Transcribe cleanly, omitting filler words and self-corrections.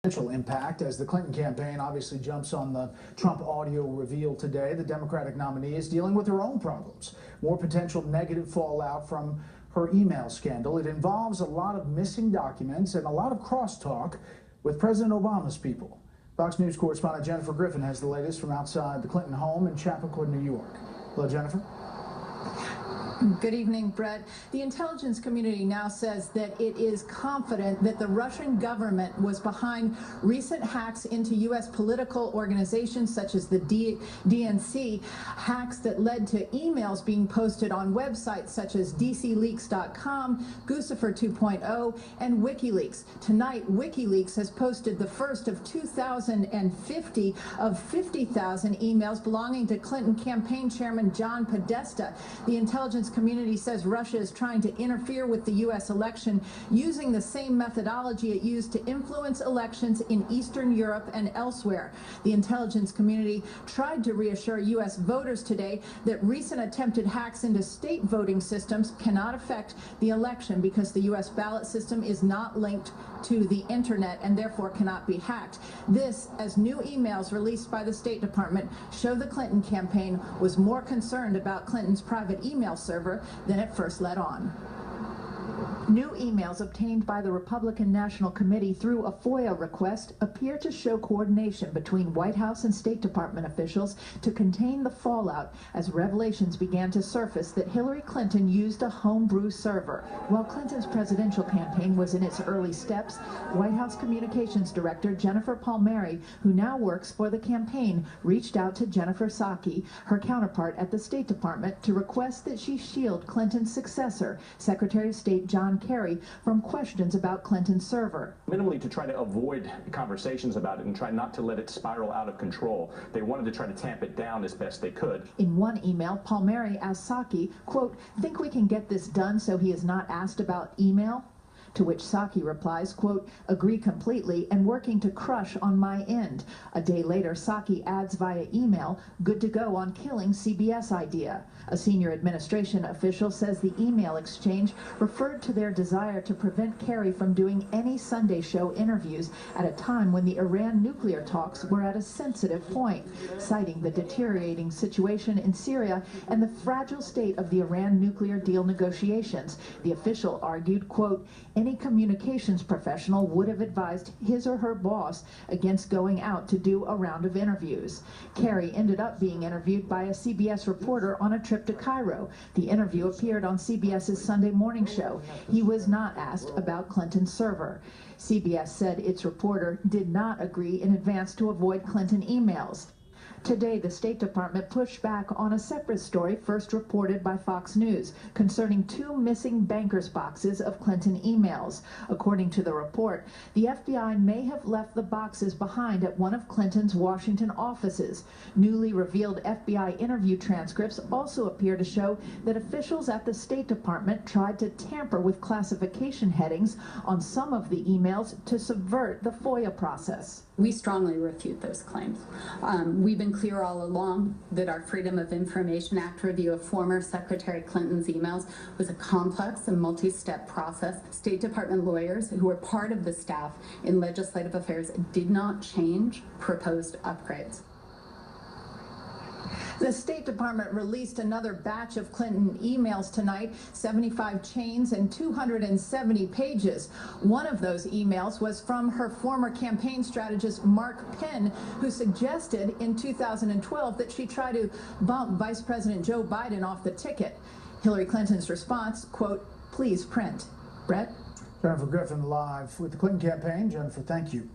Potential impact as the Clinton campaign obviously jumps on the Trump audio reveal today. The Democratic nominee is dealing with her own problems. More potential negative fallout from her email scandal. It involves a lot of missing documents and a lot of crosstalk with President Obama's people. Fox News correspondent Jennifer Griffin has the latest from outside the Clinton home in Chappaqua, New York. Hello, Jennifer. Good evening, Brett. The intelligence community now says that it is confident that the Russian government was behind recent hacks into U.S. political organizations such as the DNC, hacks that led to emails being posted on websites such as dcleaks.com, Guccifer 2.0, and WikiLeaks. Tonight, WikiLeaks has posted the first of 2,050 of 50,000 emails belonging to Clinton campaign chairman John Podesta. The intelligence community says Russia is trying to interfere with the U.S. election using the same methodology it used to influence elections in Eastern Europe and elsewhere. The intelligence community tried to reassure U.S. voters today that recent attempted hacks into state voting systems cannot affect the election because the U.S. ballot system is not linked to the internet and therefore cannot be hacked. This, as new emails released by the State Department show the Clinton campaign was more concerned about Clinton's private email server than it first let on. New emails obtained by the Republican National Committee through a FOIA request appear to show coordination between White House and State Department officials to contain the fallout as revelations began to surface that Hillary Clinton used a homebrew server. While Clinton's presidential campaign was in its early steps, White House Communications Director Jennifer Palmieri, who now works for the campaign, reached out to Jennifer Psaki, her counterpart at the State Department, to request that she shield Clinton's successor, Secretary of State John Kerry, from questions about Clinton's server. Minimally to try to avoid conversations about it and try not to let it spiral out of control. They wanted to try to tamp it down as best they could. In one email, Palmieri asked Psaki, quote, "Think we can get this done so he is not asked about email?" To which Psaki replies, quote, "Agree completely and working to crush on my end." A day later, Psaki adds via email, "Good to go on killing CBS idea." A senior administration official says the email exchange referred to their desire to prevent Kerry from doing any Sunday show interviews at a time when the Iran nuclear talks were at a sensitive point, citing the deteriorating situation in Syria and the fragile state of the Iran nuclear deal negotiations. The official argued, quote, "Any communications professional would have advised his or her boss against going out to do a round of interviews." Kerry ended up being interviewed by a CBS reporter on a trip to Cairo. The interview appeared on CBS's Sunday morning show. He was not asked about Clinton's server. CBS said its reporter did not agree in advance to avoid Clinton emails. Today, the State Department pushed back on a separate story first reported by Fox News concerning 2 missing bankers' boxes of Clinton emails. According to the report, the FBI may have left the boxes behind at one of Clinton's Washington offices. Newly revealed FBI interview transcripts also appear to show that officials at the State Department tried to tamper with classification headings on some of the emails to subvert the FOIA process. We strongly refute those claims. We've been clear all along that our Freedom of Information Act review of former Secretary Clinton's emails was a complex and multi-step process. State Department lawyers who were part of the staff in legislative affairs did not change proposed upgrades. The State Department released another batch of Clinton emails tonight, 75 chains and 270 pages. One of those emails was from her former campaign strategist Mark Penn, who suggested in 2012 that she try to bump Vice President Joe Biden off the ticket. Hillary Clinton's response, quote, "Please print." Brett? Jennifer Griffin live with the Clinton campaign. Jennifer, thank you.